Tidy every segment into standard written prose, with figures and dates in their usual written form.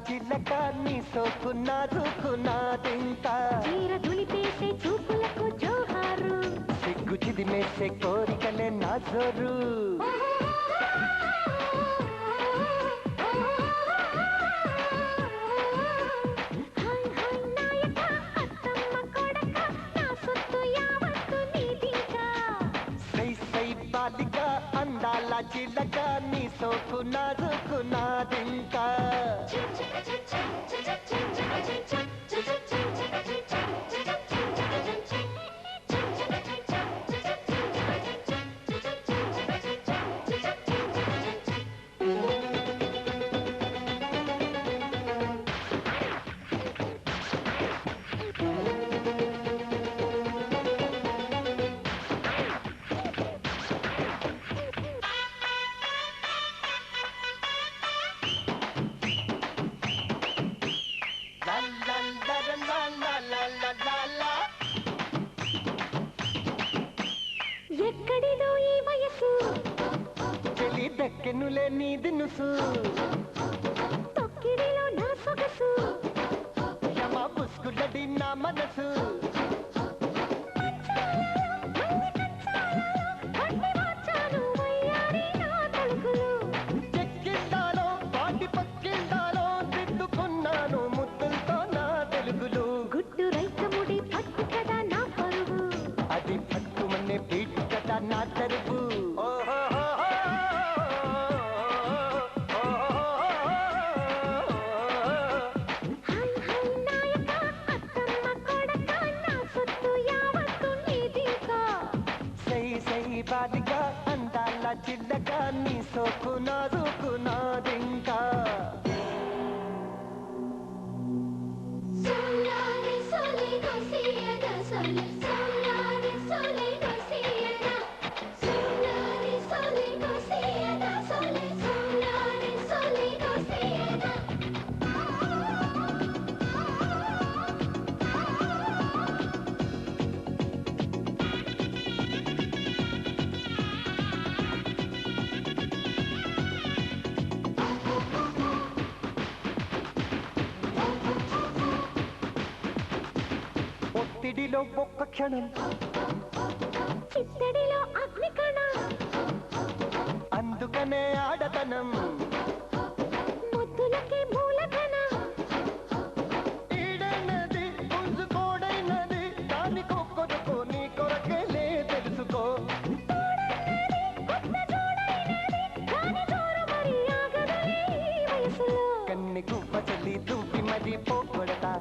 చిల్లక నీ సోకున్నాదుకున్నాదింకా చీర దులిపేసే చూపులకు జోహారు సిగ్గు చిదిమేసే కోరికలే నా జోరు అందాల చిల్లక నీ సోకున్నాదుకున్నాదింకా ఎక్కడిదో ఈ వయసు చెలి దక్కెనులే నీ దినుసు తొక్కిడిలో నా సొగసు యమ పుస్కులడి నా మనసు చెక్కిందాలో పాటి పక్కిందాలో దిద్దుకున్నాను ముద్దులతో నా తెలుగులు గుడ్డు రైతముడి పట్టు కదా నా పరువు అది పట్టుమనే పీటు కదా నా తరుపు బాలిగా అందాల చిల్లగా నీ సోకున్నాదుకున్నాదింకా ఒత్తిడిలో ఒక్క క్షణం చిత్తడిలో అగ్నికణం అందుకనే ఆడతనం ముద్దులకి మూలధనం ఈడైనది పుంజుకోడైనది దానికొక్కదుకో నీ కొరకేలే తెలుసుకో కన్ని గువ్వ చల్లి దూపి మరి పోగొడతా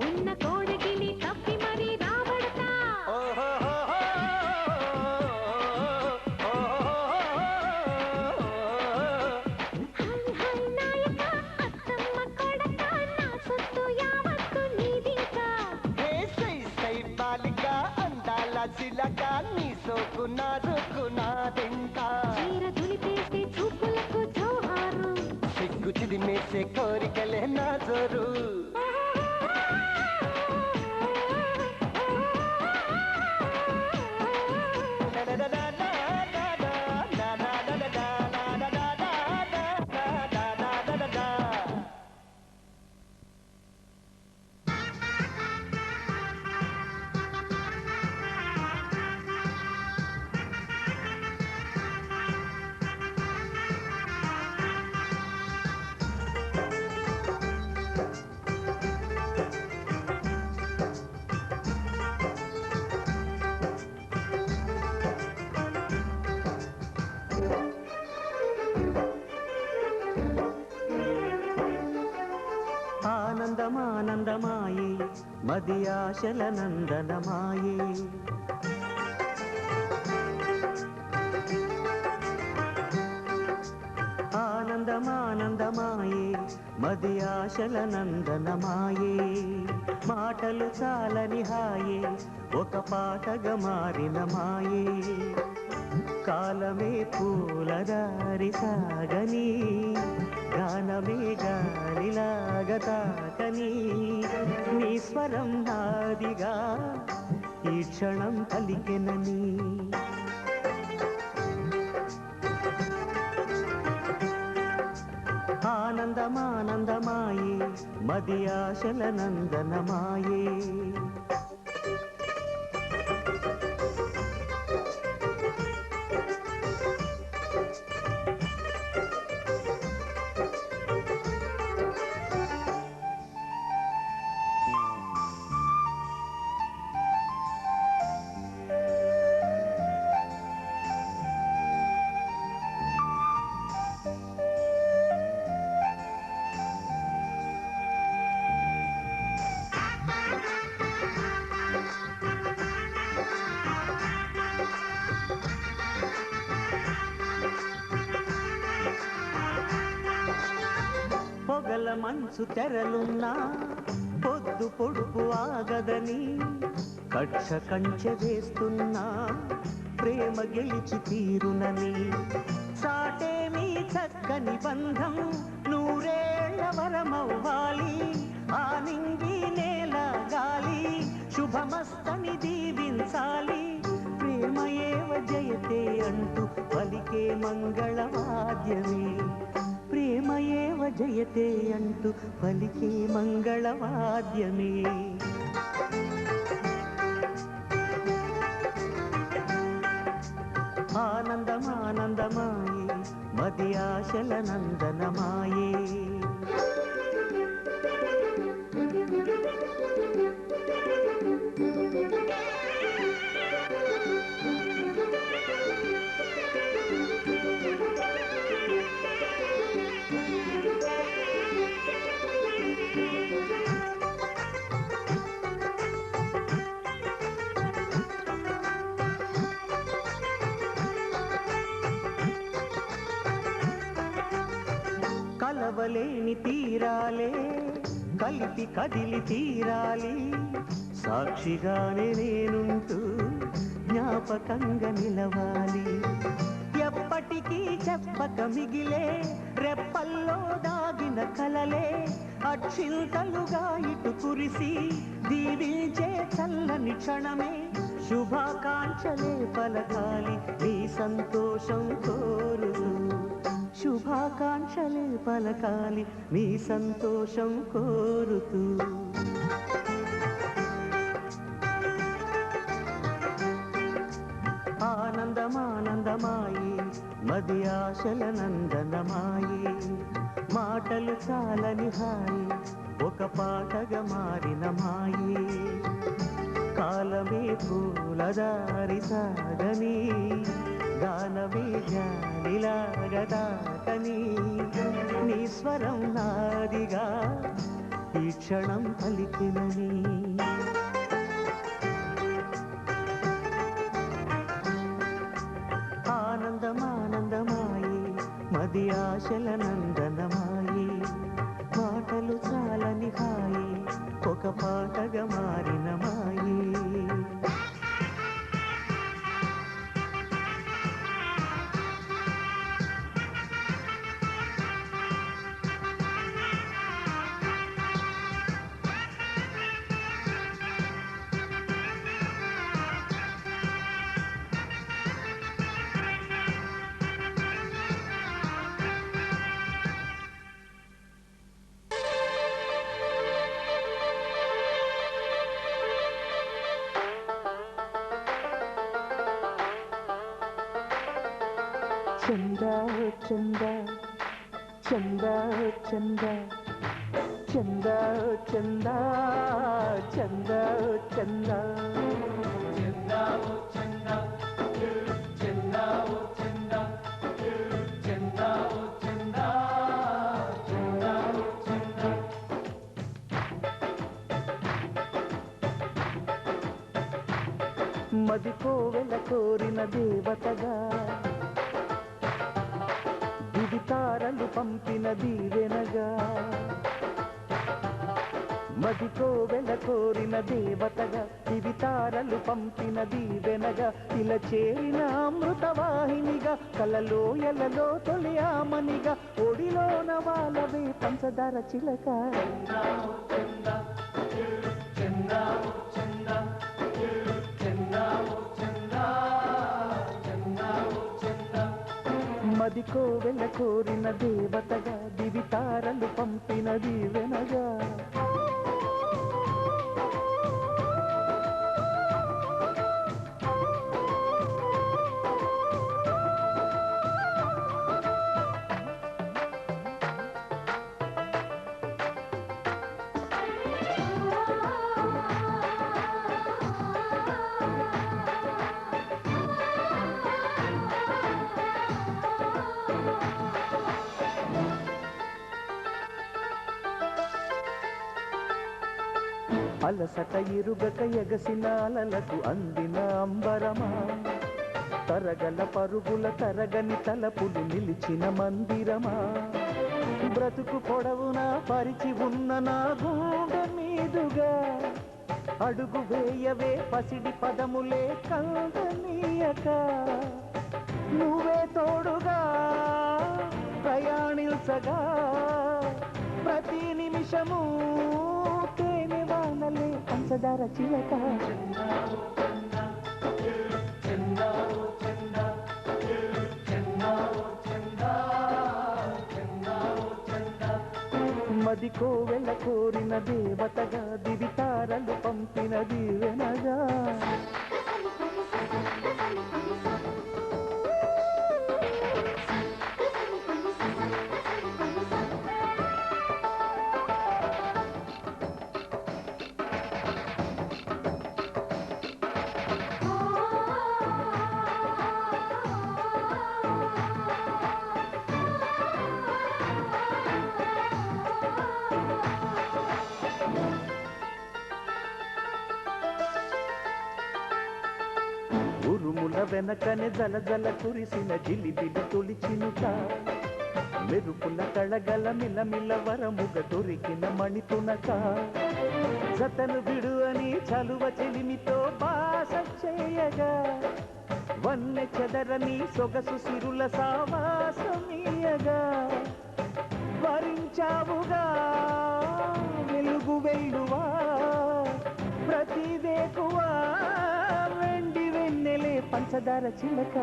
ఉన్న కోడగిని తప్పి మరి రాబడతా నాయక అత్తమ్మ కొడక నా సొత్తు యావత్తు నీదింకా సై బాలిగా అందాల చిలక నీ సోకున్నాదుకున్నాదింకా చీర దులిపేసే చూపులకు జోహారు సిగ్గు చిదిమేసే కోరికలే నా జోరు ఆనందమానందమాయే మది ఆశల నందనమాయే ఆనందమానందమాయే మది ఆశల నందనమాయే మాటలు చాలని హాయే ఒక పాటగా మారిన మాయే కాలమే పూలదారి సాగని గానమే గాలిలాగా తాకని నీ స్వరం నాదిగా ఈ క్షణం పలికెనని ఆనందమానందమాయే మది ఆశల నందనమాయే. పొగల మంచు తెరలున్నా పొద్దు పొడుపు ఆగదని కక్ష కంచె వేస్తున్నా ప్రేమ గెలిచి తీరునని సాటేమీ చక్కని బంధం నూరేళ్ల వరమవ్వాలి ఆ నింగి నేల గాలి శుభమస్తని దీవించాలి ప్రేమయేవ జయతే అంటూ పలికే మంగళవాద్యమే ప్రేమయేవ జయతే అంటూ పలికే మంగళవాద్యమే. ఆనందమానందమాయే మది ఆశల నందనమాయే. కలవలేని తీరాలే కలిపి కదిలి తీరాలి సాక్షిగానే నేనుంటూ జ్ఞాపకంగా నిలవాలి ఎప్పటికీ చెప్పక మిగిలే రెప్పల్లో దాగిన కలలే అక్షింతలుగా ఇటు కురిసి దీవించే చల్లని క్షణమే శుభాకాంక్షలే పలకాలి నీ సంతోషం కోరుతూ శుభాకాంక్షలే పలకాలి నీ సంతోషం కోరుతూ. ఆనందమానందమాయే మది ఆశల నందనమాయే మాటలు చాలని హాయి ఒక పాటగా మారిన మాయే కాలమే పూలదారి సాగని గానమే గాలిలాగదాకని నీ స్వరం నాదిగా ఈ క్షణం పలికినని ఆనందమానందమాయే మది ఆశల నందనమాయే మాటలు చాలని హాయి ఒక పాటగా మారిన మాయే. చందా చందా చందా చందా చందా చందా చందా చందా చందా చందా చందా చందా చందా చందా చందా చందా మది కోవెల కోరిన దేవతగా దివితారలు పంపిన దీవెనగా మది కోవెల కోరిన దేవతగా దివితారలు పంపిన దీవెనగా ఇలా చేరిన అమృతవాహినిగా కలలో ఎలలో తొలి ఆమనిగా ఒడిలోన వాళ్ళవే పంచదార చిలక మది కోవెల కోరిన దేవతగా దివితారలు పంపిన దీవెనగా అలసట ఇరుగక ఎగసిన అలలకు అందిన అంబరమా, తరగల పరుగుల తరగని తలపులు నిలిచిన మందిరమా, బ్రతుకు పొడవునా పరిచి ఉన్న నా గుండె మీదుగా అడుగు వేయవే పసిడి పదములే కందనీయక, నువ్వే తోడుగా ప్రయాణించగా ప్రతి నిమిషము తేనె వానలే పంచదార చిలక. మది కోవెల కోరిన దేవతగా దివితారలు పంపిన దీవెనగా. ఉరుముల వెనకనే జలజల కురిసిన జిలిబిలి తొలిచినుక, మెరుపుల కళగల మిలమిల వరముగ దొరికిన మణితునక, జతను విడు అని చలువ చెలిమితో బాస చేయగా, వన్నె చెదరని సొగసు సిరుల సావాసమీయగా, వరించావుగా వెలుగు వెల్లువా ప్రతివేకువా వెండి వెన్నెలే పంచదార చిలక.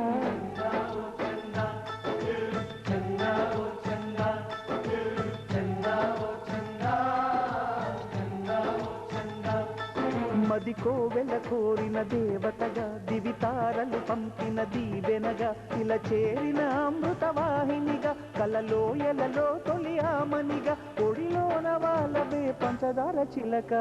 మది కోవెల కోరిన దేవతగా దివితారలు పంపిన దీవెనగా, ఇలా చేరిన అమృతవాహినిగా కలలో ఎలలో తొలి ఆమనిగా, ఒడిలోన వాళ్ళవే పంచదార చిలక.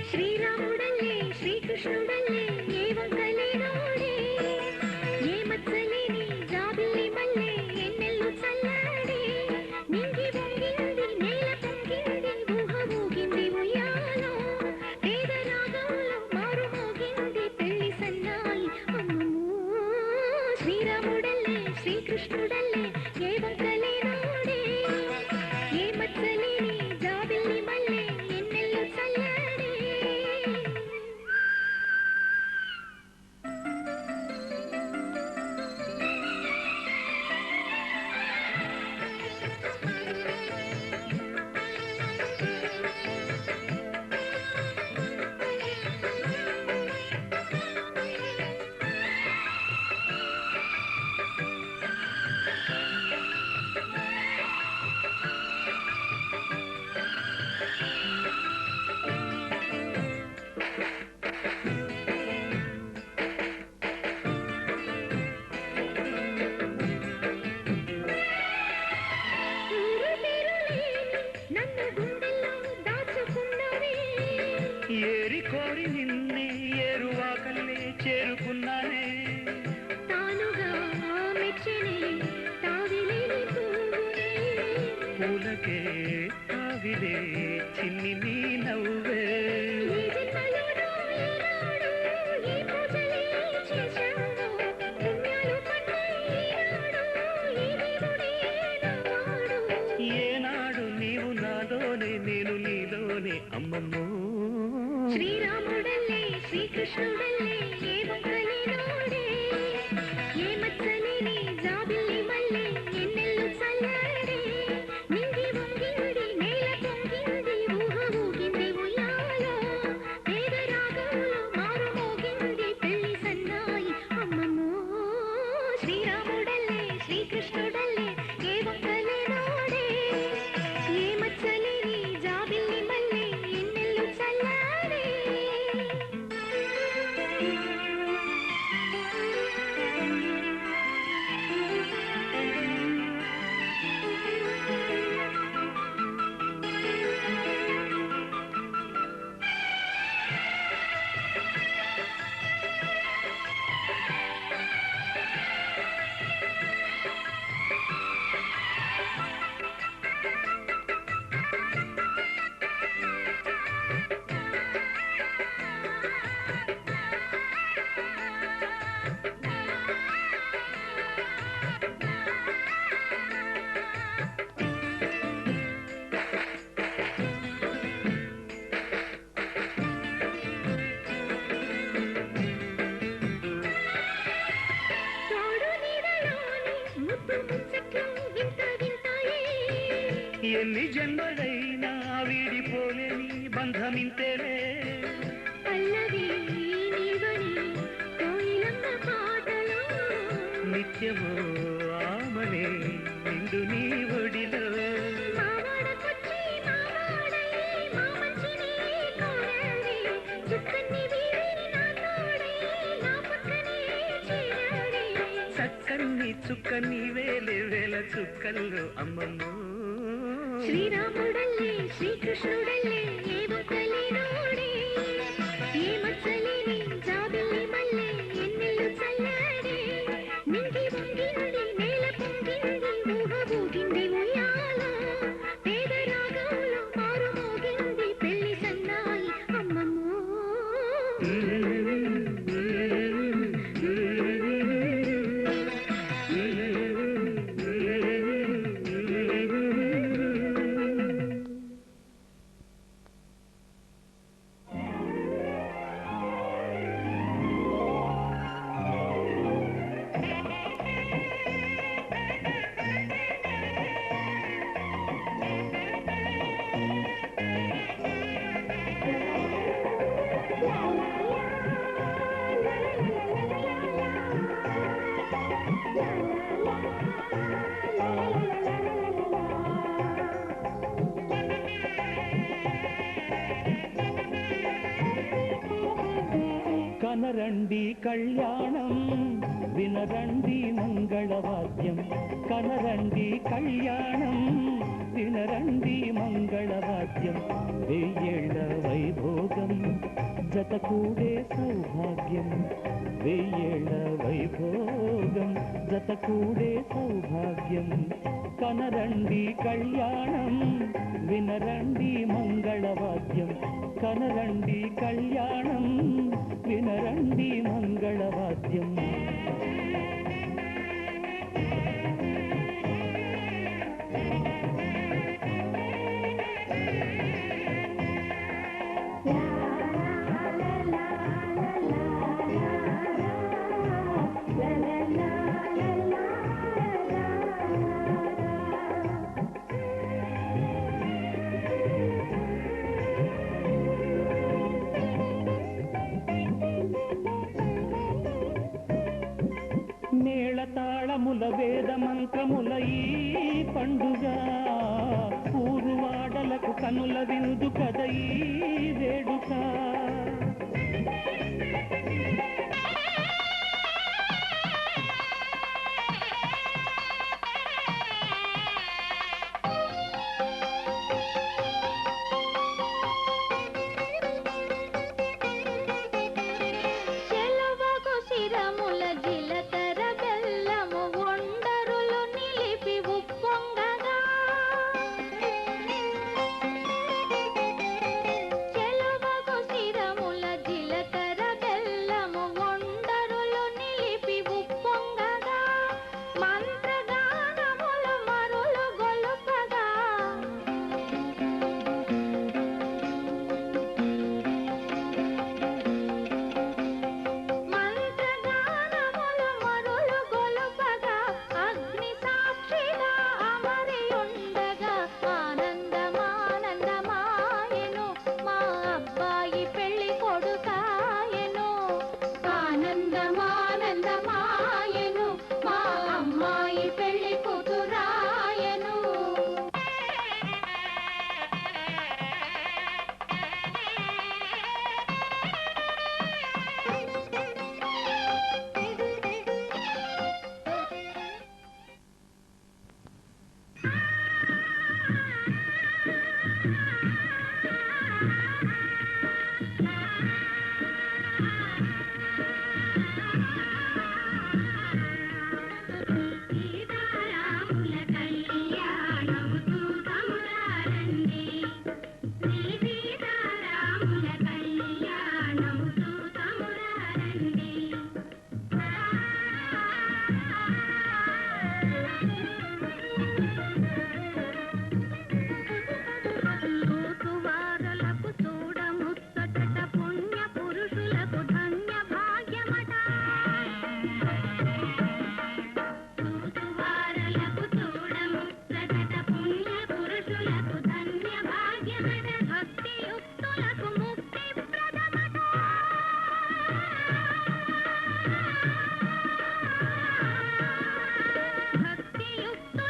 శ్రీరాముడల్లే శ్రీకృష్ణుడల్లే ఏ వంకలేనోడే, ఏ మచ్చలేని జాబిల్లి మల్లె ఎన్నెల్లు చల్లాడే, నింగి వంగింది నేల పొంగింది ఊహ ఊగింది ఉయ్యాలో, పేద రాగంలో మారు మోగింది పెళ్లి సన్నాయి. అమ్మమ్మో శ్రీరాముడల్లే శ్రీకృష్ణుడల్లే ఏ వంకలేనోడే, ఏ మచ్చలేని జాబిల్లి మల్లె ఎన్నెల్లు చల్లాడే. నన్ను గుండెల్లో దాచుకున్నవే, ఏరి కోరి నిన్నే ఏరువాకల్లే చేరుకున్నానే, తానుగా మెచ్చని తావిలేని పువ్వునే, పూలకే తావిలే చిన్ని నీ నవ్వే. ఈ జన్మలోనూ ఈనాడు ఈ పూజలే చేశాను, పుణ్యాలు పట్టే ఈనాడు ఈ దేవుడే నావాడు. ఏనాడు నీవు నాలోనే నేను నీలోనే అమ్మమ్మో. శ్రీరాముడల్లే ఎన్ని జన్మలైనా వీడిపోలేని బంధమింతేలే పల్లవి నీవని కోయిలమ్మ పాటలో నిత్యమో ఆమనే నిండు నీ ఒడిలో మావాడకొచ్చి మావాడై మా మంచిని కోరారే చుక్కని వీరిని నా తోడై నా పక్కనే చేరారే చక్కని చుక్కని వేలే వేల చుక్కల్లో అమ్మమ్మో శ్రీరాముడల్లే శ్రీకృష్ణుడల్లే ఏ ఒక్కలి నోడే ఏ మచ్చలేని జాబిల్లి మల్లె ఎన్నెల్లు చల్లాడే నింగి వంగింది నేల పొంగింది ఊహ ఊగింది ఉయ్యాల పేద రాగంలో మారు మోగింది పెళ్లి సన్నాయి అమ్మమ్మో కనరండి కళ్యాణం వినరండి మంగళవాద్యం కనరండి కళ్యాణం వినరండి మంగళవాద్యం వెయ్యేళ్ల వైభోగం జతకూడే సౌభాగ్యం వెయ్యేళ్ల వైభోగం జతకూడే సౌభాగ్యం కనరండి కళ్యాణం వినరండి మంగళవాద్యం కనరండి కళ్యాణం వినరండి మంగళవాద్యం మేళతాళముల వేద మంత్రముల ఈ పండుగ ఊరువాడలకు కనుల విందు కద ఈ వేడుక చెలవగు శిరముల జిలకర బెల్లము ఒండరులు నిలిపి ఉప్పొంగగా చెలవగు శిరముల జిలకర బెల్లము ఒండరులు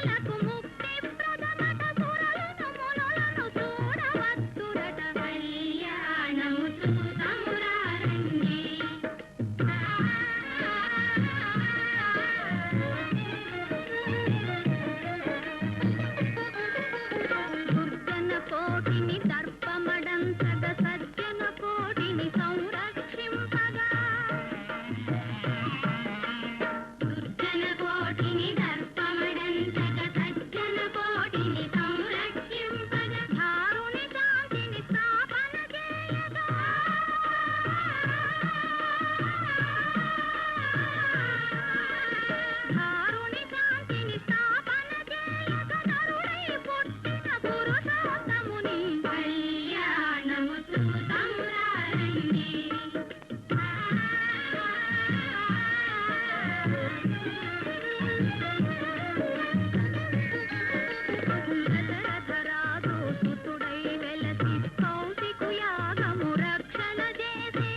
మునులకు ముక్తి ప్రదమట సురలను మునులను చూడవచ్చురట కళ్యాణము చూతమురారండి దుర్జన కోటిని దర్పమడంతగ సజ్జన కోటిని సంరక్షింపగా దుర్జన కోటిని దర్పమడంతగ సజ్జన కోటిని సంరక్షింపగా ధారుని శాంతిని స్థాపన చేయగా ధారుని శాంతిని స్థాపన చేయగా నరుడై పుట్టిన పురుషోత్తముని కళ్యాణము చూతమురారండి దశరథరాజు సుతుడై వెలసి కౌశికు యాగము రక్షణ చేసి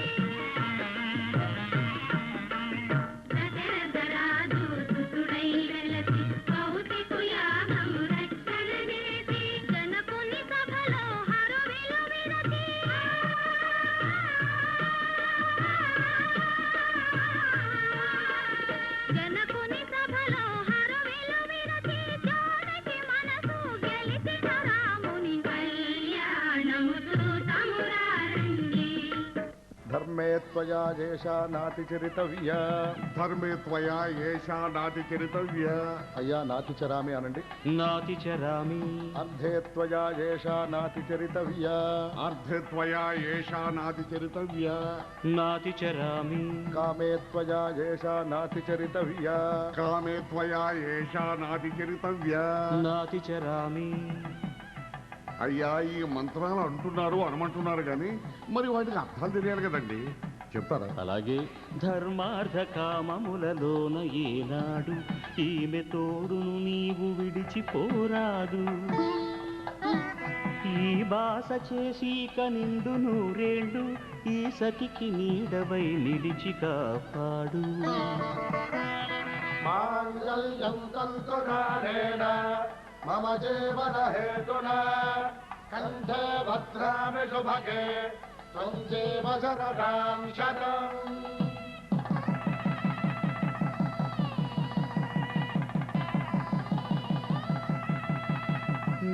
దశరథరాజు సుతుడై వెలసి కౌశికు యాగము రక్షణ చేసి జనకుని సభలో హరువిలు విరచి జనకుని సభలో హరువిలు విరచి జానకి మనసు గెలిచిన రాముని కళ్యాణము చూతమురారండి ధర్మే త్వయా ఏషా నాతి చరితవ్య. ధర్మే త్వయా ఏషా నాతి చరితవ్య. అయ్యా నాతి చరామి అనండి. నాతి చరామి అర్ధే త్వయా ఏషా నాతి చరితవ్య. అర్ధే త్వయా ఏషా నాతి చరితవ్య. నాతి చరామి కామే త్వయా ఏషా నాతి చరితవ్య. కామే త్వయా ఏషా నాతి చరితవ్య. నాతి చరామి అయ్యా ఈ మంత్రాలు అంటున్నారు అనమంటున్నారు కానీ మరి వాటికి అర్థాలు తెలియాలి కదండి, చెప్తారా? అలాగే ధర్మార్థ కామములలోన ఏనాడు ఈమె తోడును నీవు విడిచిపోరాదు. ఈ బాస చేసి నిండు నూరేళ్ళు ఈ సతికి నీడవై నిలిచి కాపాడు. మాంగళ్యం తంతునానేన మమ జీవన హేతునా కంఠే భద్రామి శుభగే త్వం జీవ శరదాం శతం.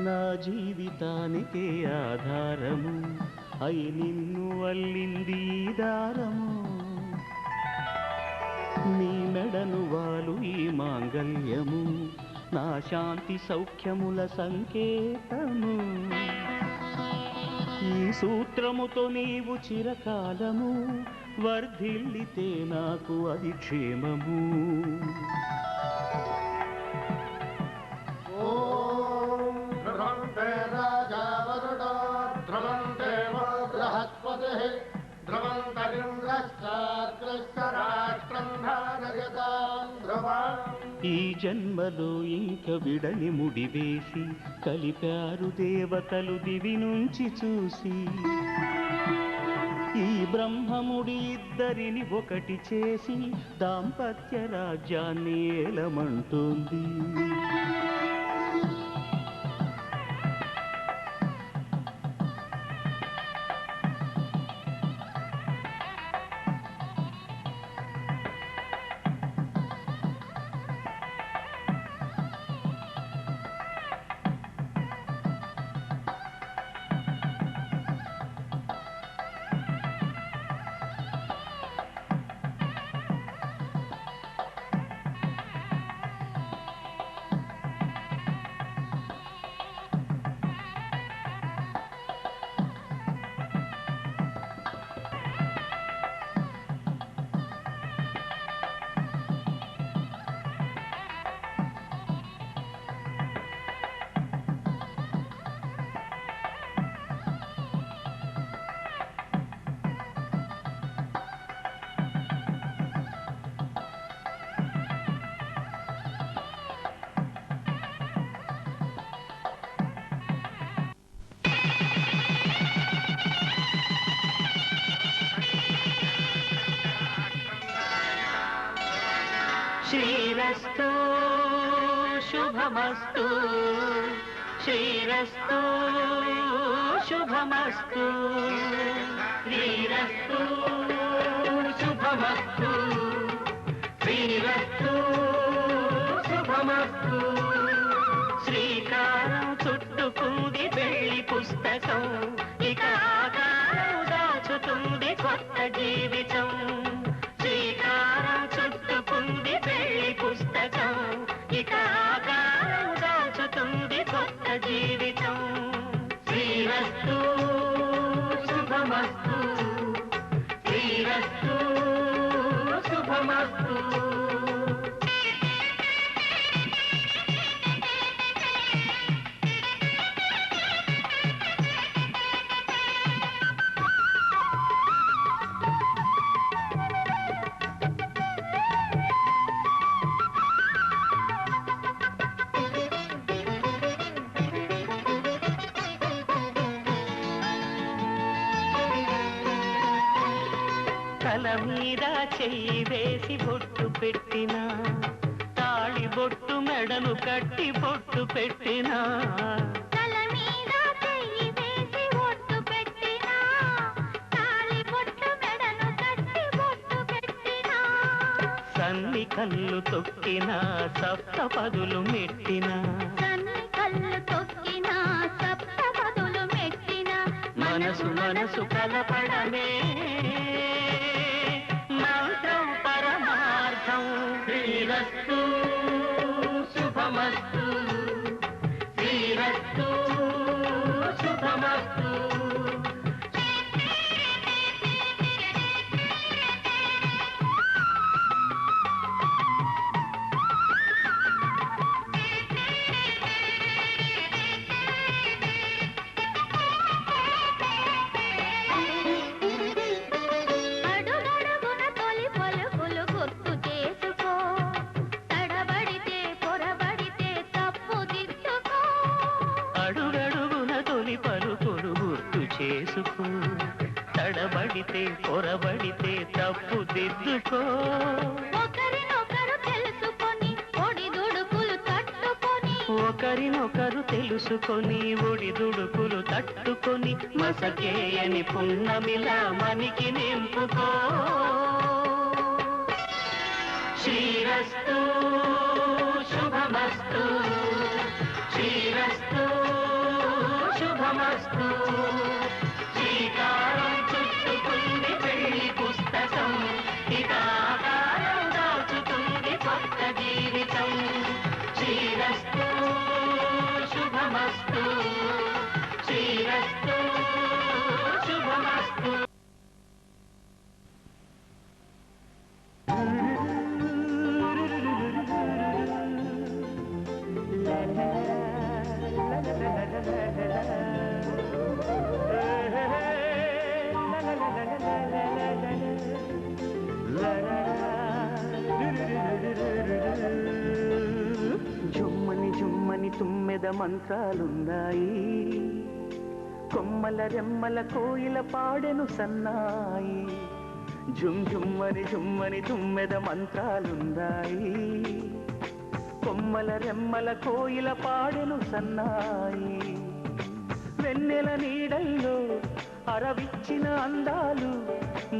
నా జీవితానికే ఆధారము అయి నిన్ను అల్లింది ఈ దారము. నీ మెడను వాలు ఈ మాంగళ్యము నా శాంతి సౌఖ్యముల సంకేతము. ఈ సూత్రముతో నీవు చిరకాలము వర్ధిల్లితే నాకు అది క్షేమము. ఓం ధ్రువంతే రాజా వరుణో ధ్రువంతే వో బృహస్పతిః ధ్రువంతరింద్రశ్చాగ్రశ్చరాష్ట్రం ధారయతాం ధ్రువం. ఈ జన్మలో ఇంక విడని ముడివేసి కలిపారు దేవతలు దివి నుంచి చూసి. ఈ బ్రహ్మముడి ఇద్దరిని ఒకటి చేసి దాంపత్య రాజ్యాన్ని ఏలమంటుంది. శ్రీరస్తో శుభమస్తు శ్రీరస్తు శుభమస్తు శ్రీరస్తు శుభమస్తు శ్రీరస్తు శుభమస్తు శ్రీకారం చుట్టుకుంది పెళ్లి పుస్తకం ఇక ఆకారం దాచుతుంది కొత్త జీవితం శ్రీకారం చుట్టుకుంది పెళ్లి పుస్తకం ఇక ఆకారం దాచుతుంది కొత్త జీవితం శ్రీరస్తు శుభమస్తు శ్రీరస్తు శుభమస్తు తల మీద చెయ్యి వేసి బొట్టు పెట్టినా తాళి బొట్టు మెడను కట్టి బొట్టు పెట్టినా తల మీద చెయ్యి వేసి బొట్టు పెట్టినా తాళి బొట్టు మెడను కట్టి బొట్టు పెట్టినా సన్ని కళ్ళు తొక్కినా సప్త పదులు మెట్టినా సన్ని కళ్ళు తొక్కినా సప్త పదులు మెట్టినా మనసు మనసు కలపడమే మంత్రం పరమార్థం శ్రీరస్తు శుభమస్తు శ్రీరస్తు శుభమస్తు అడుగడుగున తొలి పలుకులు గుర్తు చేసుకో తడబడితే పొరబడితే తప్పు దిద్దుకో అడుగడుగున తొలి పలుకులు గుర్తు చేసుకో తడబడితే పొరబడితే తప్పు దిద్దుకో ఒకరినొకరు తెలుసుకొని ఒడిదుడుకులు తట్టుకొని ఒకరినొకరు తెలుసుకొని ఒడిదుడుకులు తట్టుకొని మసకేయని పున్నమిలా మనికి నింపుకో శ్రీరస్తు శుభమస్తు శ్రీరస్తు శుభమస్తు శ్రీకారం చుట్టుకుంది పెళ్లి పుస్తకం ఇక ఆకారం దాచుతుంది కొత్త జీవితం శ్రీరస్తు శుభమస్తు శ్రీరస్తు శుభమస్తు జుమ్మని జుమ్మని తుమ్మెద మంత్రాలున్నాయి కొమ్మల రెమ్మల కోయిల పాడెను సన్నాయి జుమ్ జుమ్మని జుమ్మని తుమ్మెద మంత్రాలున్నాయి కొమ్మల రెమ్మల కోయిల పాడెను సన్నాయి వెన్నెల నీడల్లో అరవిచ్చిన అందాలు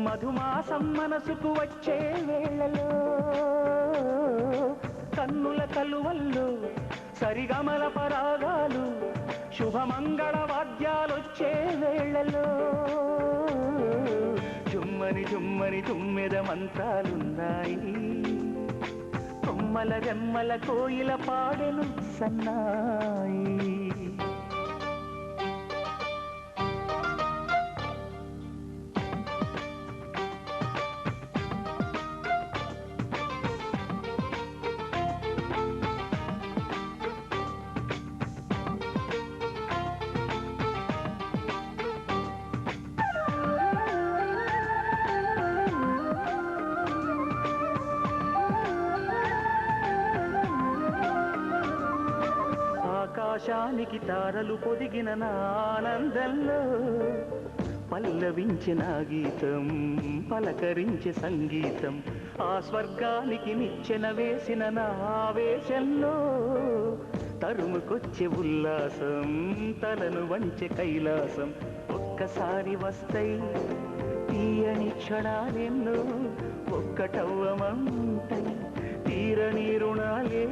మధుమాసం మనసుకు వచ్చే వేళలో కన్నుల కలువల్లో సరిగమల పరాగాలు శుభమంగళ వాద్యాలొచ్చే వేళలో జుమ్మని జుమ్మని తుమ్మెద మంత్రాలున్నాయి కొమ్మల రెమ్మల కోయిల పాడెను సన్నాయి ఆకాశానికి తారలు పొదిగిన నా ఆనందంలో పల్లవించిన గీతం పలకరించే సంగీతం ఆ స్వర్గానికి నిచ్చెన వేసిన నా ఆవేశంలో తరుముకొచ్చే ఉల్లాసం తలను వంచె కైలాసం ఒక్కసారి వస్తాయి తీయని క్షణాలెన్నో ఒక్కటవ్వమంటాయి తీరని రుణాలే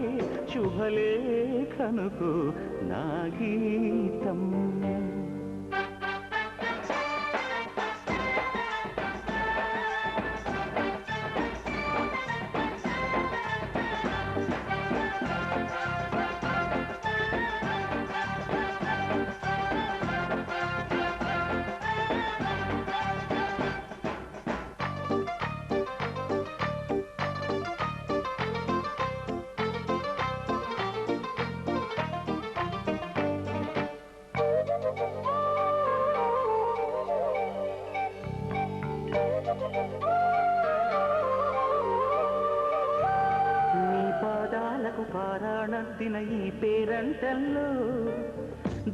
శుభలేఖనుకు నా గీతం పారాణద్దిన ఈ పేరంటల్లో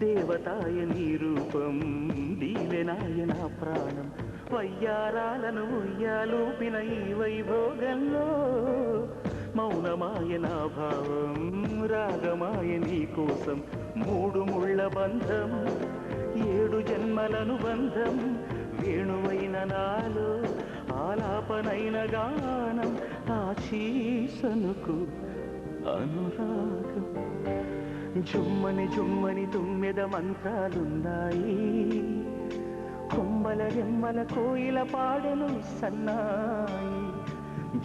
దేవతాయ నీ రూపం దీవెనాయ నా ప్రాణం వయ్యారాలను ఉయ్యాలూపిన ఈ వైభోగంలో మౌనమాయ నా భావం రాగమాయ నీ కోసం మూడు ముళ్ళ బంధం 7 జన్మలను బంధం వేణువైన నాలో ఆలాపనైన గానం ఆశీసనుకు అనురాగం జుమ్మని జుమ్మని తుమ్మెద మంత్రాలున్నాయి కొమ్మల రెమ్మల కోయిల పాడెను సన్నాయి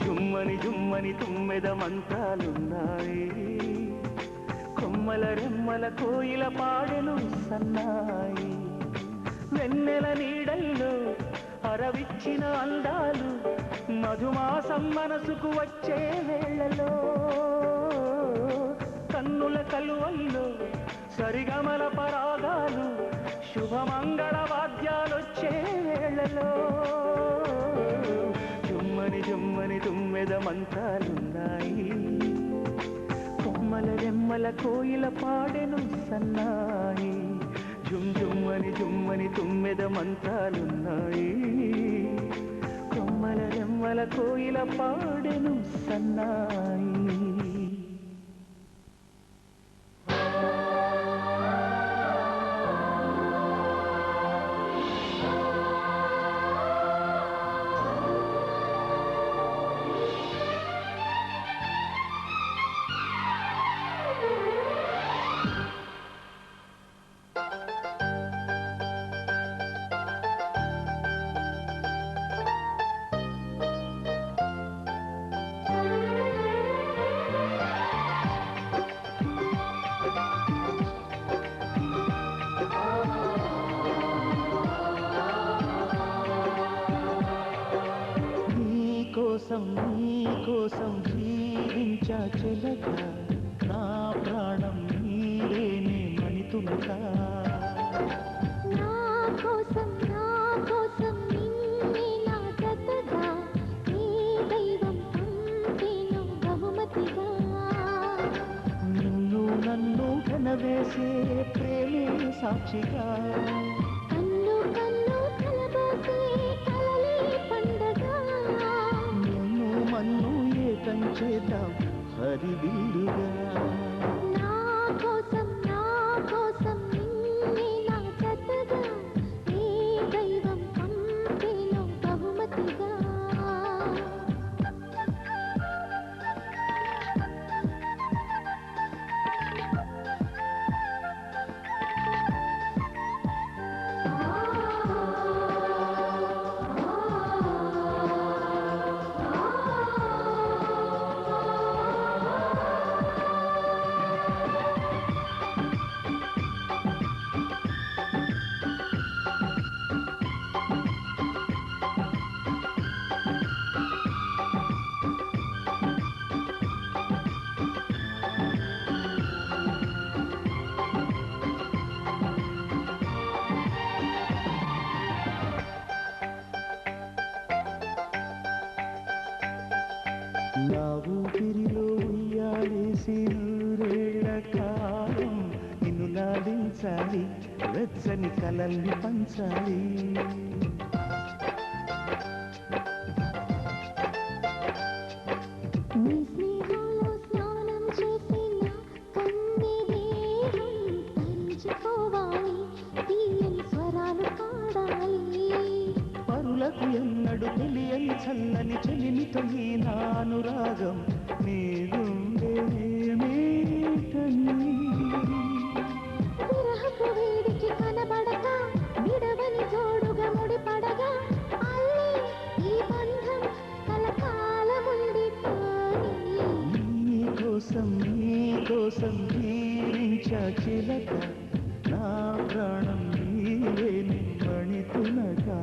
జుమ్మని జుమ్మని తుమ్మెద మంత్రాలున్నాయి కొమ్మల రెమ్మల కోయిల పాడెను సన్నాయి వెన్నెల నీడల్లో అరవిచ్చిన అందాలు మధుమాసం మనసుకు వచ్చే వేళలో కన్నుల కలువల్లో సరిగమల పరాగాలు శుభమంగళ వాద్యాలొచ్చే వేళలో జుమ్మని జుమ్మని తుమ్మెద మంత్రాలున్నాయి కొమ్మల రెమ్మల కోయిల పాడెను సన్నాయి జుమ్ జుమ్మని జుమ్మని తుమ్మెద మంత్రాలున్నాయి కొమ్మల రెమ్మల కోయిల పాడెను సన్నాయి నీకోసం జీవించా చిలక నా ప్రాణం నీవేనే మణితులక నా కోసం నిన్నే నా జతగా నీ దైవం పంపేను బహుమతిగా నిన్ను నన్ను కనవేసే ప్రేమే సాక్షిగా కన్ను కన్ను కలబోసే కలలే పండగ మన్ను ఏకం చేద్దాం హరివిల్లుగా నా కోసం నిన్నే నా జతగా నీ దైవం పంపేను బహుమతిగా నా ఊపిరిలో ఉయ్యాలేసి నూరేళ్ల కాలం నిన్ను నాడించాలి వెచ్చని కలల్ని పంచాలి నీ స్నేహంలో స్నానం చేసిన కన్నీరే కలలకు ఎన్నడు తెలియని చల్లని చెలిమితో ఈ నా అనురాగం నీ గుండెనేటని విరహపు వేడికి కనబడక విడవని జోడుగా ముడిపడగా అల్లే ఈ బంధం కలకాలముండిపోని నీ కోసం జీవించా చిలక నా ప్రాణం నీవే మణితునగా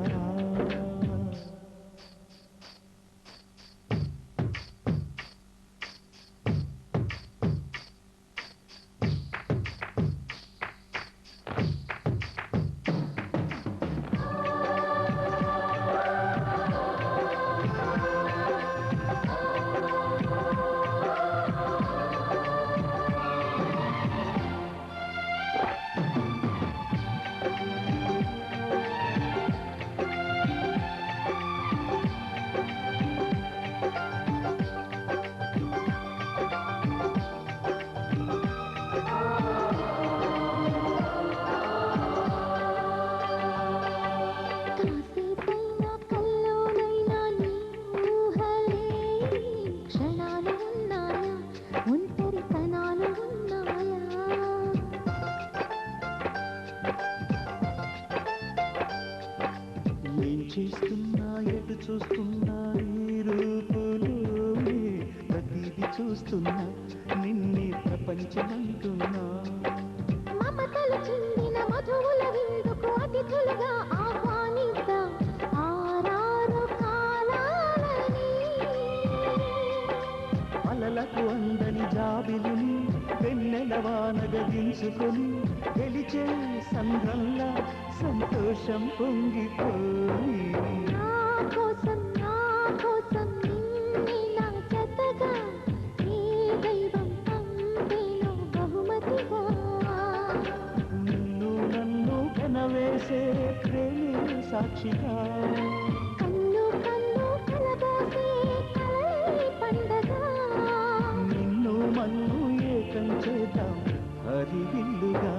కాసేపైనా కల్లోనైనా నీ ఊహలే క్షణాలు ఉన్నాయా ఒంటరితనాలు ఉన్నాయా ఏం చేస్తున్నా ఎటు చూస్తున్నా ఈ రూపులోనే ప్రతిదీ చూస్తున్నా నిన్నే ప్రపంచమంటున్నా మమతలు చిందిన మధువుల విందుకు అతిథులుగా ఆహ్వానిద్దాం ఆరారు కాలాలని అలలకు అందని జాబిలిని వెన్నెల వానగదించుకొని గెలిచే సంద్రంలా సంతోషం పొంగిపోయి నా కోసం నిన్నే నా జతగా ఏ దైవం పంపేనో బహుమతిగా నిన్ను నన్ను కనవేసే ప్రేమే సాక్షిగా కన్ను కలబోసే కలలే పండగ నిన్ను మన్ను ఏకం చేద్దాం హరివిల్లుగా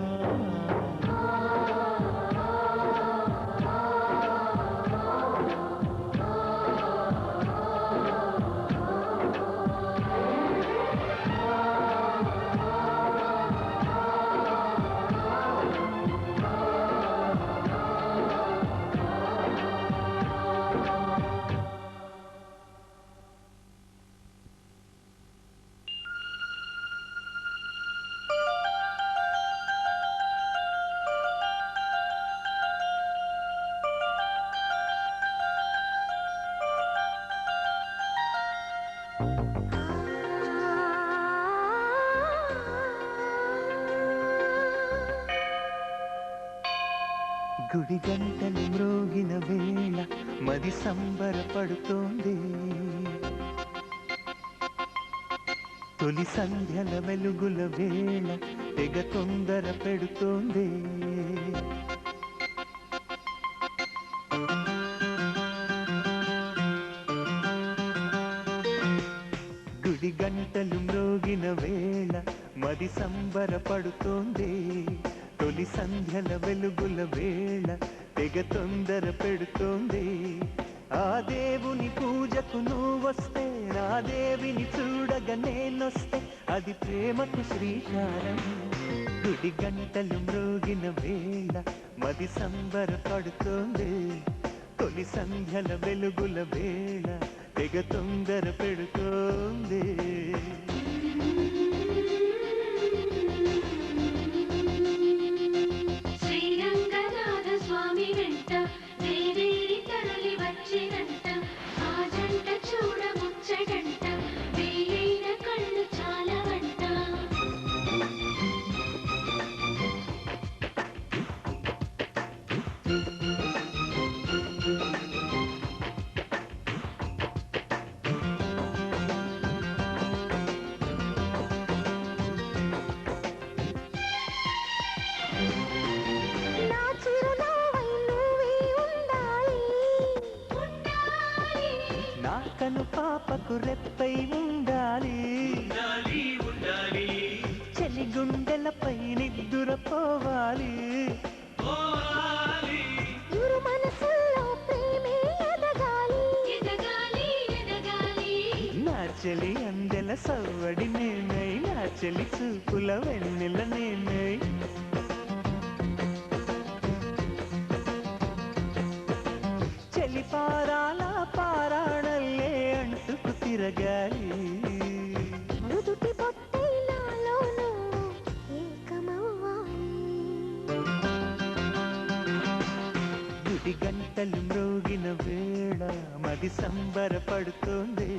గుడి గంటలు మ్రోగిన వేళ మది సంబరపడుతోంది తొలి సంధ్యల వెలుగుల వేళ తెగ తొందర పెడుతోంది గుడి గంటలు మ్రోగిన వేళ మది సంబరపడుతోంది తొలి సంధ్యల వెలుగుల వేళ తెగ తొందర పెడుతోంది ఆ దేవుని పూజకు నువ్వొస్తే నా దేవిని చూడగా నేనొస్తే అది ప్రేమకు శ్రీకారం గుడి గంటలు మ్రోగిన వేళ మది సంబరపడుతోంది తొలి సంధ్యల వెలుగుల వేళ తెగ తొందర పెడుతోంది శ్రీరంగనాథ స్వామి వెంట దేవేరి తరలి వచ్చినంట ఆ జంట చూడ ముచ్చటంట వేయైన కళ్ళు చాలవంట నా చిరునవ్వై నువ్వే ఉండాలి నా కను పాపకు రెప్పై ఉండాలి చలి గుండెలపై నిద్దురపోవాలి ఇరు మనసుల్లో ప్రేమే ఎద సవ్వడి నేనై నా చెలి చూపుల వెన్నెల నేనై చెలి పారాల పారాణల్లే అంటుకు తిరగాలి నుదుటి పొట్టైనాలోనూ ఏకమవ్వాలి గుడి గంటలు మ్రోగిన వేళ మది సంబరపడుతోంది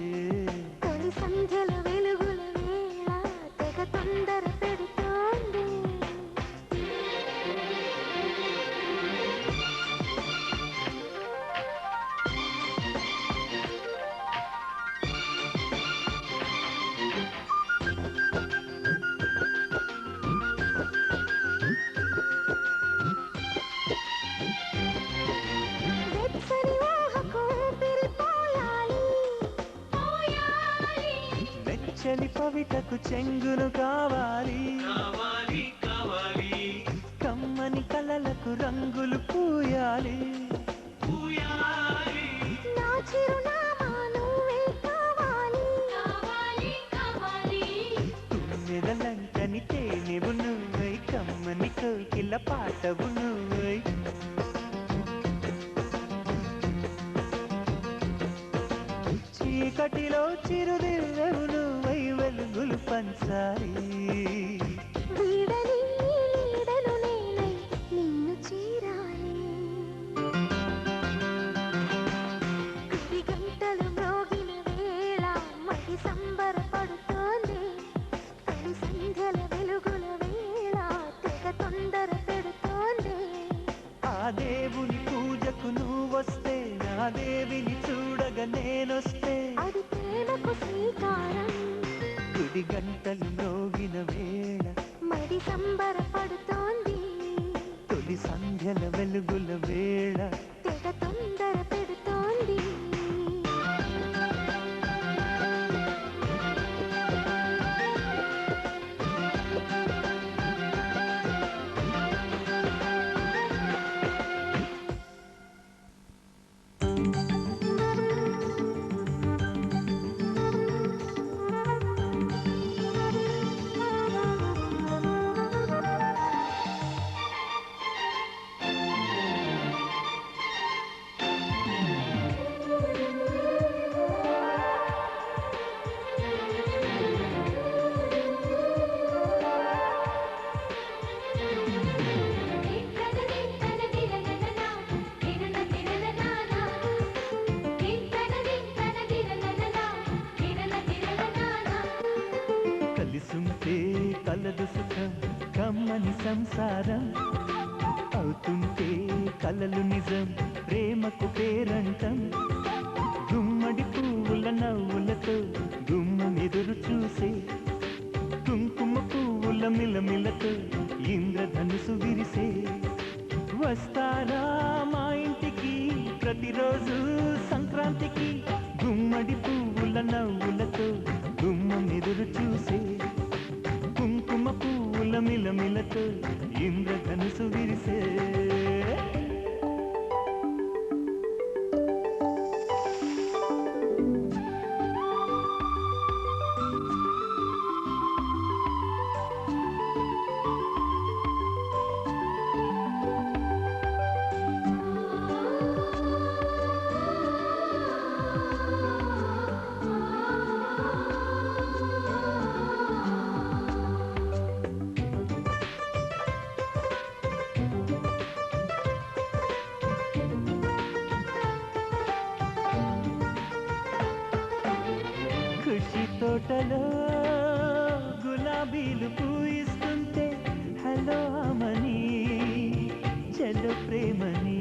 తొలి సంధ్యల వెలుగుల వేళ తెగ తొందర పెడుతోంది వెచ్చని వాహకు పిరిపోయాలి వెచ్చని పవిటకు చెంగును కావాలి కమ్మని కలలకు రంగులు పూయాలి నా చిరునామా నువ్వే కావాలి తుమ్మెదలంకని తేనెవు నువ్వై కమ్మని కోకిల పాటవు నువ్వై చీకటిలో చిరుదివ్వెవు నువ్వై వెలుగులు పంచాలి వీడని నీడను నేనై నిన్ను చేరాలి గుడి గంటలు మ్రోగిన వేళ మది సంబరపడుతోంది తొలి సంధ్యల వెలుగుల వేళ తెగ తొందర పెడుతోంది ఆ దేవుని పూజకు నువ్వొస్తే నా దేవిని చూడగా నేనొస్తే అది ప్రేమకు శ్రీకారం గుడి గంటలు మ్రోగిన వేళ మది సంబరపడుతోంది తొలి సంధ్యల వెలుగుల వేళ తెగ తొందర పెడుతోంది కలిసుంటే కలదు సుఖం కమ్మని సంసారం అవుతుంటే కలలు నిజం ప్రేమకు పేరంటం గుమ్మడి పువ్వుల నవ్వులతో గుమ్మెదురు చూసే కుంకుమ పువ్వుల మిలమిలతో ఇంద్రధనుసు విరిసే వస్తారా మా ఇంటికి ప్రతిరోజు సంక్రాంతికి గుమ్మడి పువ్వుల నవ్వులతో గుమ్మెదురు చూసే కుంకుమ పువ్వుల మిలమిలతో ఇంద్రధనుసు విరిసే ఖుషి తోటలో గులాబీలు పూయిస్తుంటే హలో అమని చెల్లు ప్రేమని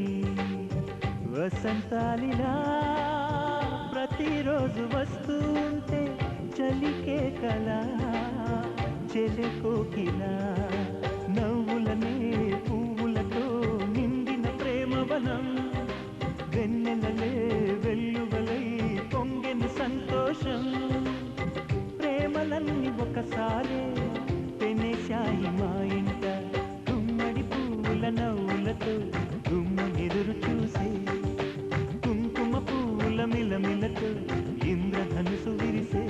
వసంతాలిలా ప్రతిరోజు వస్తూ ఉంటే చలికే కలా చెలి కోకిలా నవ్వులనే పువ్వులతో నిండిన ప్రేమవనం వెన్నెలలే వెల్లువలై పొంగెను సంతోషం ప్రేమలన్నీ ఒకసారే పెనేశాయి మా ఇంట గుమ్మడి పువ్వుల నవ్వులతో గుమ్మెదురు చూసే కుంకుమ పువ్వుల మిలమిలతో ఇంద్రధనుసు విరిసే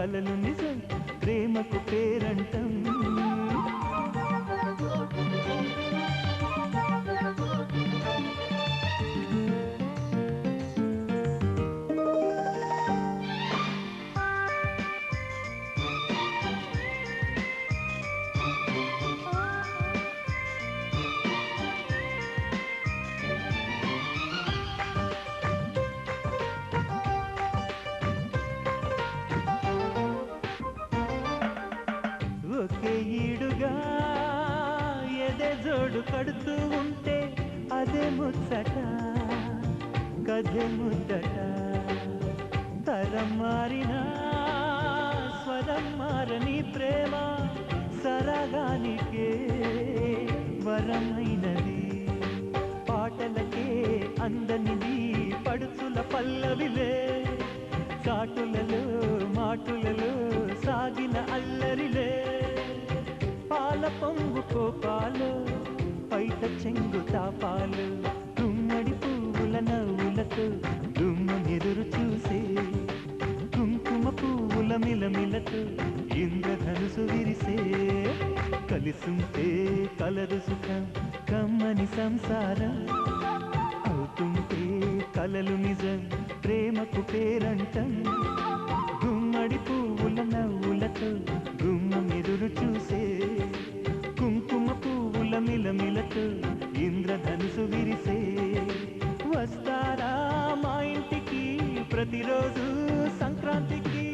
కలలు నిజం ప్రేమకు పేరంటం ఒకే ఈడుగా ఎదే జోడు కడుతూ ఉంటే అదే ముచ్చట కథే ముద్దట తరం మారినా స్వరం మారని ప్రేమ సరగానికే వరమైనది పాటలకే అందనిది పడుచుల పల్లవిలే చాటులలో మాటులలో సాగిన అల్లరిలే పాల పొంగు కోపాలు పైట చెంగు తాపాలు గుమ్మడి పువ్వుల నవ్వులతో గుమ్మెదురు చూసే కుంకుమ పువ్వుల మిలమిలతో ఇంద్రధనుసు విరిసే కలిసుంటే కలదు సుఖం కమ్మని సంసారం అవుతుంటే కలలు నిజం ప్రేమకు పేరంటం గుమ్మడి పువ్వుల నవ్వులతో గుమ్మెదురు చూసే కుంకుమ పువ్వుల మిలమిలతో ఇంద్రధనుసు విరిసే వస్తారా మా ఇంటికి ప్రతిరోజు సంక్రాంతికి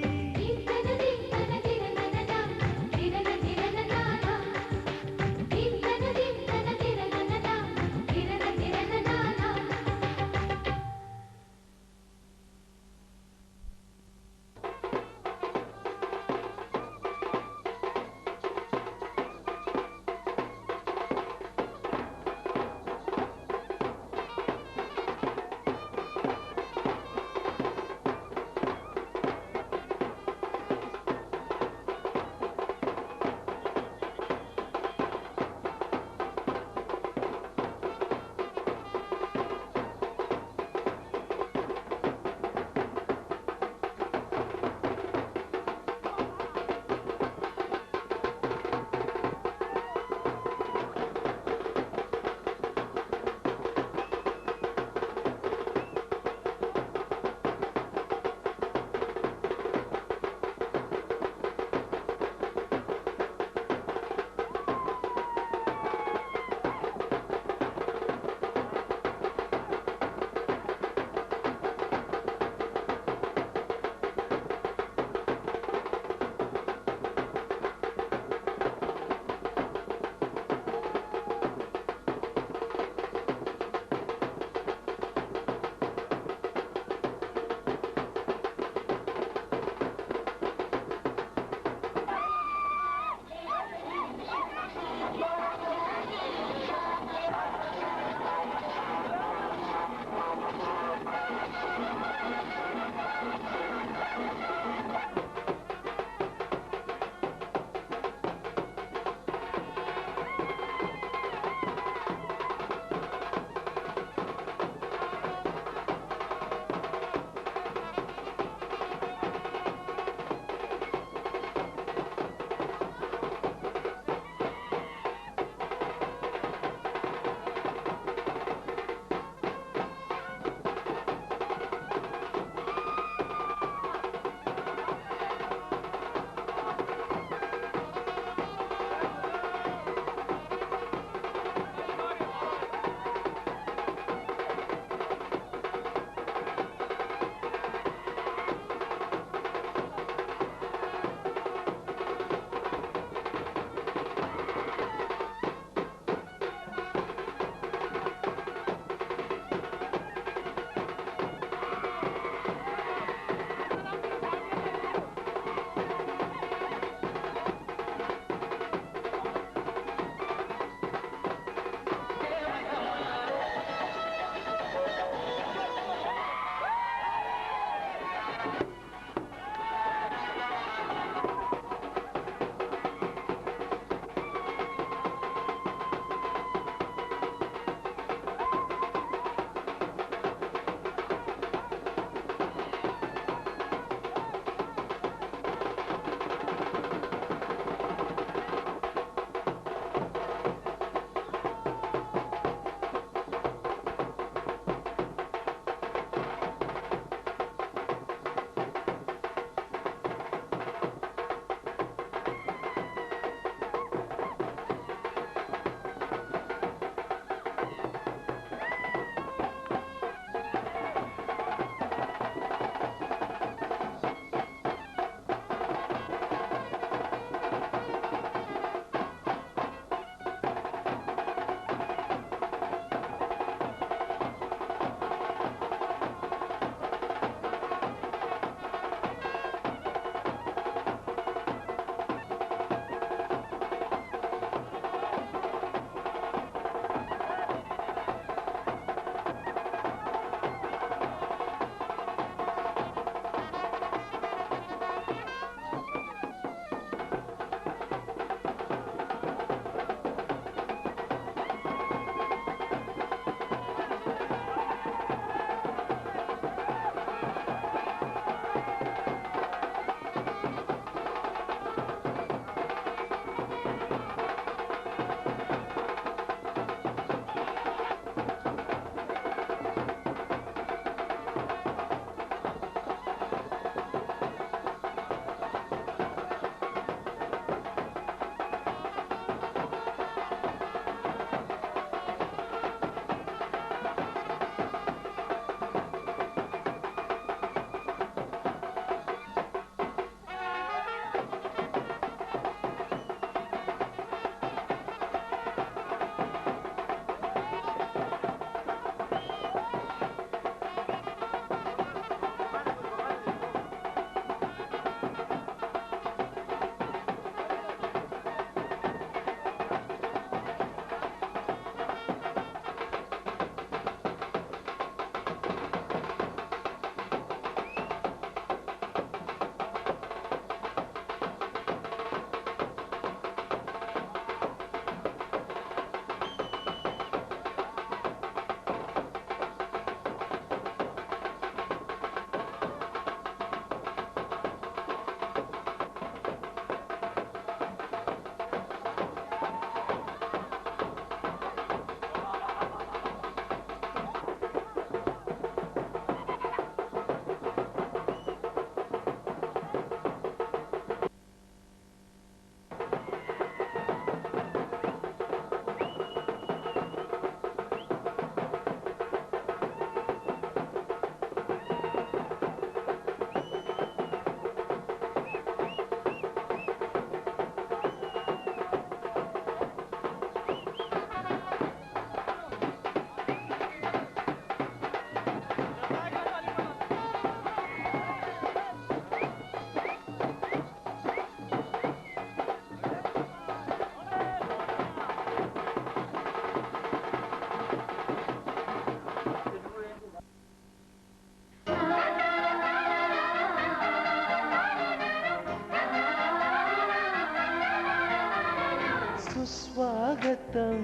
సుస్వాగతం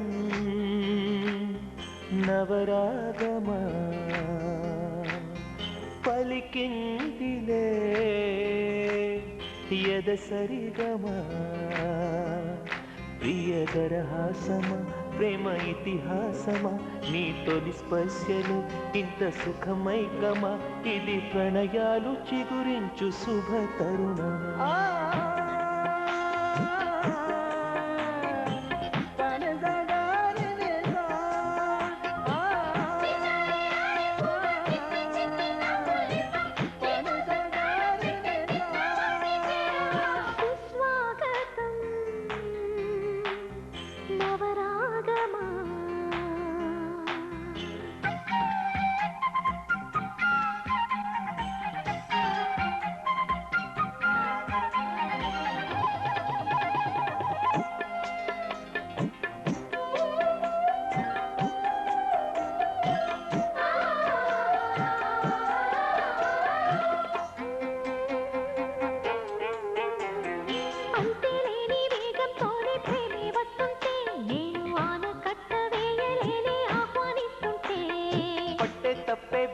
నవరాగమా పలికిందిలే యద సరిగమా ప్రియదరహాసమా ప్రేమ ఇతిహాసమా నీ తొలి స్పర్శలు ఇంత సుఖమైకమా ఇది ప్రణయాలు చిగురించు శుభ తరుణమా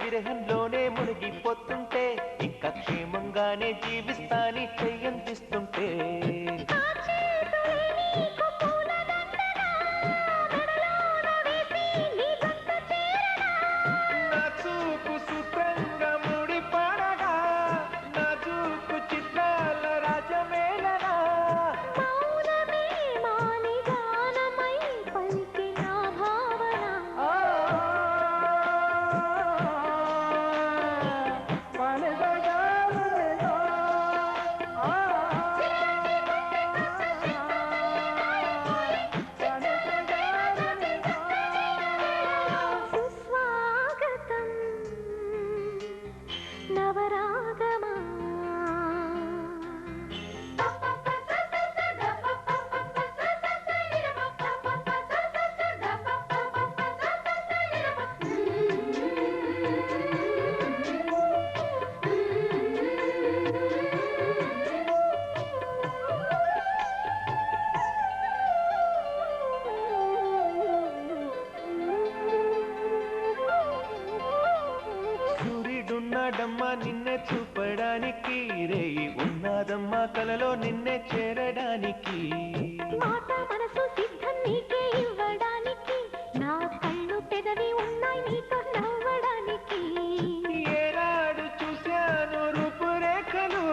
విరహంలోనే మునిగిపోతుంటే ఇంకా క్షేమంగానే జీవిస్తాని చెయ్యందిస్తుంటే నా చూపు సుఖంగా ముడిపడగా నా చూపు చిత్రాల రాజమేళనా ఉన్నాడమ్మా నిన్నే చూపడానికి రేయి ఉన్నాదమ్మా కలలో నిన్నే చేరడానికి మాట మనసు సిద్ధం నీకే ఇవ్వడానికి నా కళ్ళు పెదవి ఉన్నాయి నీతో నవ్వడానికి ఏనాడు చూశాను రూపురేఖలు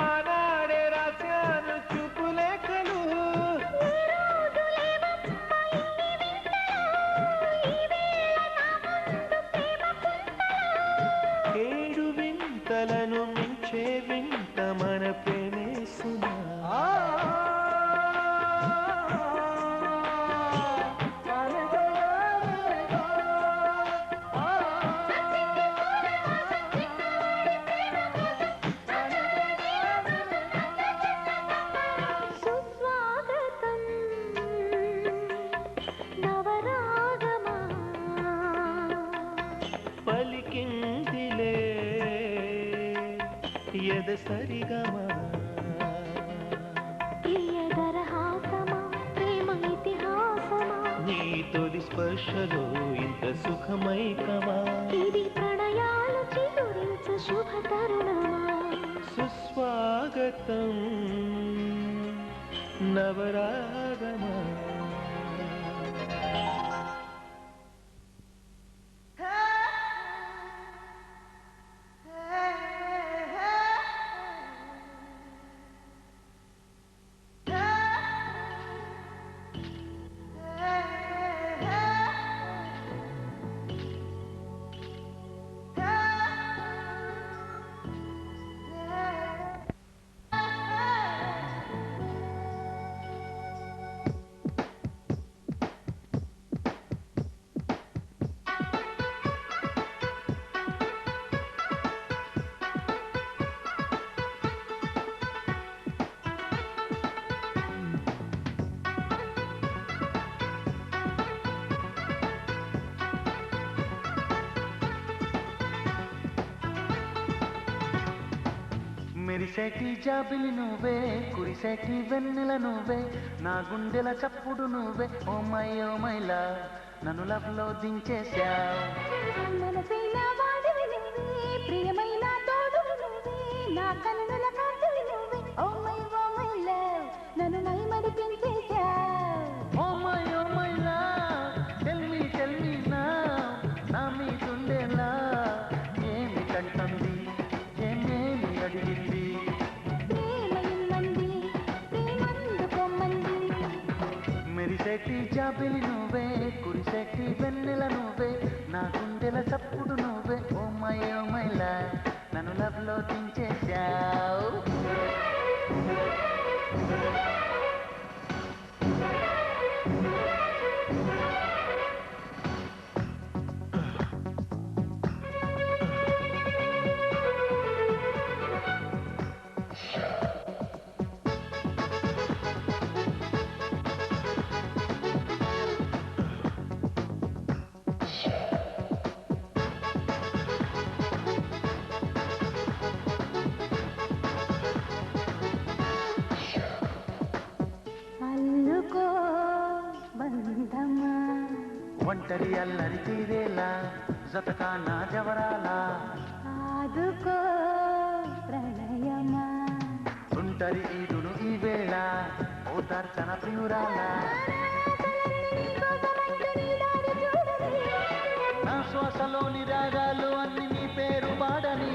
ఆనాడే రాశాను చూపులేఖలు ఏడు వింతలను మించే వింత మన ప్రేమే సుమా సుస్వాగతం నవరాగమా పలికిందిలే యద సరిగమా ప్రియదరహాసమా ప్రేమ ఇతిహాసమా నీ తొలి స్పర్శలో ఇంత సుఖమైకమా ఇది ప్రణయాలు చిగురించు శుభ తరుణమా సుస్వాగతం నవరాగమా మెరిసేటి జాబిలి నువ్వే కురిసేటి వెన్నెల నువ్వే నా గుండెల చప్పుడు నువ్వే ఓ మైలా నన్ను లవ్లో దించేశావు మనసైన వాడివి నువ్వే ప్రియమైన తోడువి నువ్వే నా కన్నుల కాంతివి నువ్వే ఓ మై లవ్ నన్ను మై మరిపించేశావు oh my love tell me నా నా మీదుండేలా ఏమి కంటుంది ఏమేమి అడిగింది ప్రేమయిందండి ప్రేమందుకోమంది మెరిసేటి జాబిలి నువ్వే కురిసేటి వెన్నెల నువ్వే నా గుండెల చప్పుడు నువ్వే ఓ మైలా నన్ను లవ్లో దించేశావు అల్లుకో బంధమా ఒంటరి అల్లరి తీరేలా జతకానా జవరాలా ఆదుకో ప్రణయమా ఒంటరి ఈదును ఈ వేళ ఓ దర్శన ప్రియురాలా నా శ్వాసలోని రాగాలు అన్ని నీ పేరు పాడని